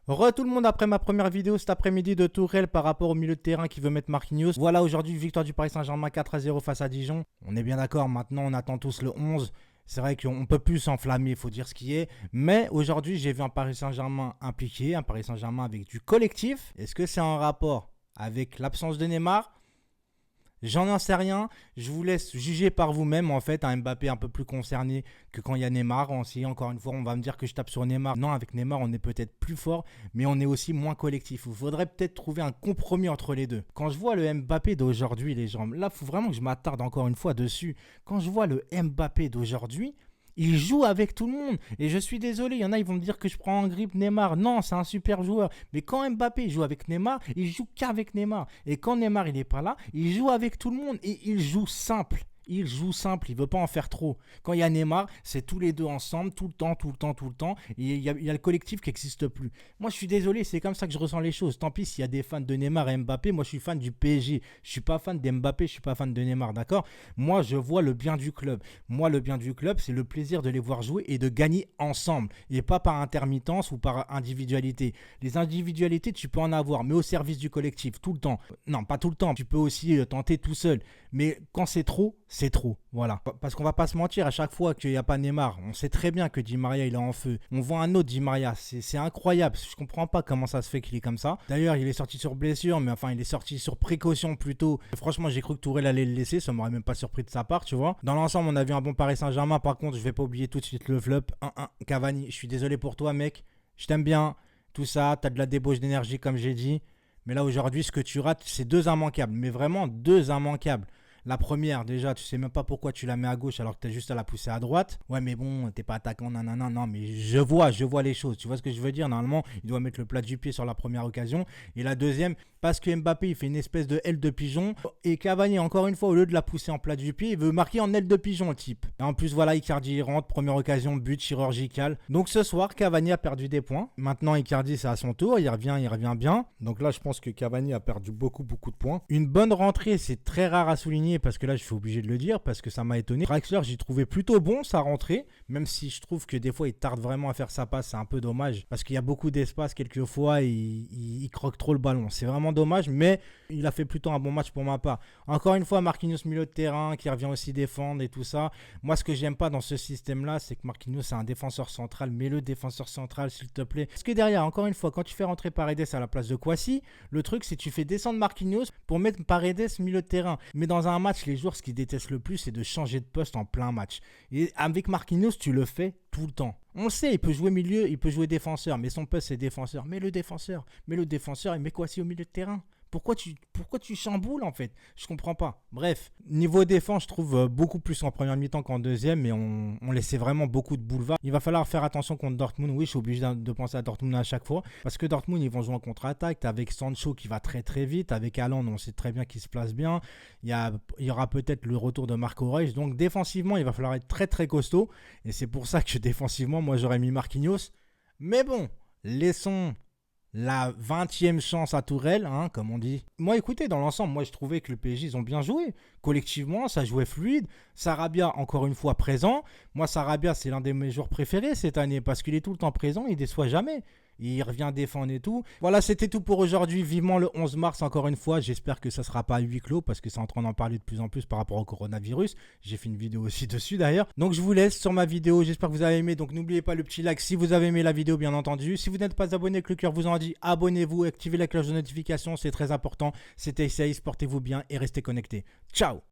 Tout le monde après ma première vidéo cet après-midi de Tourelle par rapport au milieu de terrain qui veut mettre Marquinhos. Voilà aujourd'hui victoire du Paris Saint-Germain 4-0 face à Dijon. On est bien d'accord, maintenant on attend tous le 11. C'est vrai qu'on ne peut plus s'enflammer, il faut dire ce qui est. Mais aujourd'hui j'ai vu un Paris Saint-Germain impliqué, un Paris Saint-Germain avec du collectif. Est-ce que c'est en rapport avec l'absence de Neymar ? J'en sais rien, je vous laisse juger par vous-même. En fait, un Mbappé un peu plus concerné que quand il y a Neymar. Encore une fois, on va me dire que je tape sur Neymar. Non, avec Neymar, on est peut-être plus fort, mais on est aussi moins collectif. Il faudrait peut-être trouver un compromis entre les deux. Quand je vois le Mbappé d'aujourd'hui, les gens, là, il faut vraiment que je m'attarde encore une fois dessus. Quand je vois le Mbappé d'aujourd'hui, il joue avec tout le monde. Et je suis désolé, il y en a, ils vont me dire que je prends en grippe Neymar. Non, c'est un super joueur. Mais quand Mbappé joue avec Neymar, il joue qu'avec Neymar. Et quand Neymar, il n'est pas là, il joue avec tout le monde. Et il joue simple. Il joue simple, il ne veut pas en faire trop. Quand il y a Neymar, c'est tous les deux ensemble, tout le temps, tout le temps, tout le temps. Et il y a le collectif qui n'existe plus. Moi, je suis désolé, c'est comme ça que je ressens les choses. Tant pis s'il y a des fans de Neymar et Mbappé. Moi, je suis fan du PSG. Je ne suis pas fan d'Mbappé, je ne suis pas fan de Neymar, d'accord ? Moi, je vois le bien du club. Moi, le bien du club, c'est le plaisir de les voir jouer et de gagner ensemble. Et pas par intermittence ou par individualité. Les individualités, tu peux en avoir, mais au service du collectif, tout le temps. Non, pas tout le temps. Tu peux aussi tenter tout seul. Mais quand c'est trop, c'est trop, voilà. Parce qu'on va pas se mentir, à chaque fois qu'il n'y a pas Neymar, on sait très bien que Di Maria il est en feu. On voit un autre Di Maria, c'est incroyable. Je comprends pas comment ça se fait qu'il est comme ça. D'ailleurs, il est sorti sur blessure, mais enfin il est sorti sur précaution plutôt. Franchement, j'ai cru que Tourelle allait le laisser, ça m'aurait même pas surpris de sa part, tu vois. Dans l'ensemble, on a vu un bon Paris Saint-Germain. Par contre, je vais pas oublier tout de suite le flop. 1-1, Cavani, je suis désolé pour toi, mec. Je t'aime bien, tout ça, t'as de la débauche d'énergie comme j'ai dit. Mais là aujourd'hui, ce que tu rates, c'est deux immanquables, mais vraiment deux immanquables. La première, déjà, tu sais même pas pourquoi tu la mets à gauche alors que tu as juste à la pousser à droite. Ouais, mais bon, t'es pas attaquant, nanana. Non, mais je vois les choses. Tu vois ce que je veux dire ? Normalement, il doit mettre le plat du pied sur la première occasion. Et la deuxième, parce que Mbappé, il fait une espèce de aile de pigeon. Et Cavani, encore une fois, au lieu de la pousser en plat du pied, il veut marquer en aile de pigeon, le type. Et en plus, voilà, Icardi, il rentre. Première occasion, but chirurgical. Donc ce soir, Cavani a perdu des points. Maintenant, Icardi, c'est à son tour. Il revient bien. Donc là, je pense que Cavani a perdu beaucoup de points. Une bonne rentrée, c'est très rare à souligner parce que là, je suis obligé de le dire parce que ça m'a étonné. Draxler, j'ai trouvé plutôt bon sa rentrée, même si je trouve que des fois, il tarde vraiment à faire sa passe. C'est un peu dommage parce qu'il y a beaucoup d'espace quelquefois et il croque trop le ballon. C'est vraiment dommage, mais il a fait plutôt un bon match pour ma part. Encore une fois, Marquinhos milieu de terrain qui revient aussi défendre et tout ça. Moi, ce que j'aime pas dans ce système-là, c'est que Marquinhos, c'est un défenseur central. Mets-le défenseur central, s'il te plaît. Parce que derrière, encore une fois, quand tu fais rentrer Paredes à la place de Kouassi, le truc, c'est que tu fais descendre Marquinhos pour mettre Paredes milieu de terrain. Mais dans un match, les joueurs, ce qu'ils détestent le plus, c'est de changer de poste en plein match. Et avec Marquinhos, tu le fais tout le temps. On le sait, il peut jouer milieu, il peut jouer défenseur, mais son poste, c'est défenseur. Mais le défenseur, il met Kouassi au milieu de terrain. Pourquoi tu chamboules en fait ? Je comprends pas. Bref, niveau défense, je trouve beaucoup plus en première mi-temps qu'en deuxième, mais on laissait vraiment beaucoup de boulevard. Il va falloir faire attention contre Dortmund. Oui, je suis obligé de penser à Dortmund à chaque fois, parce que Dortmund, ils vont jouer en contre-attaque. T'as avec Sancho qui va très très vite, avec Haaland, on sait très bien qu'il se place bien. Il y aura peut-être le retour de Marco Reus. Donc défensivement, il va falloir être très très costaud, et c'est pour ça que défensivement, moi j'aurais mis Marquinhos. Mais bon, laissons la 20e chance à Tourelle, hein, comme on dit. Moi, écoutez, dans l'ensemble, moi, je trouvais que le PSG, ils ont bien joué. Collectivement, ça jouait fluide. Sarabia, encore une fois, présent. Moi, Sarabia, c'est l'un de mes joueurs préférés cette année parce qu'il est tout le temps présent, il déçoit jamais. Il revient défendre et tout. Voilà, c'était tout pour aujourd'hui. Vivement le 11 mars, encore une fois. J'espère que ça ne sera pas à huis clos parce que c'est en train d'en parler de plus en plus par rapport au coronavirus. J'ai fait une vidéo aussi dessus d'ailleurs. Donc, je vous laisse sur ma vidéo. J'espère que vous avez aimé. Donc, n'oubliez pas le petit like si vous avez aimé la vidéo, bien entendu. Si vous n'êtes pas abonné, que le cœur vous en dit, abonnez-vous, activez la cloche de notification. C'est très important. C'était Ace, portez-vous bien et restez connectés. Ciao!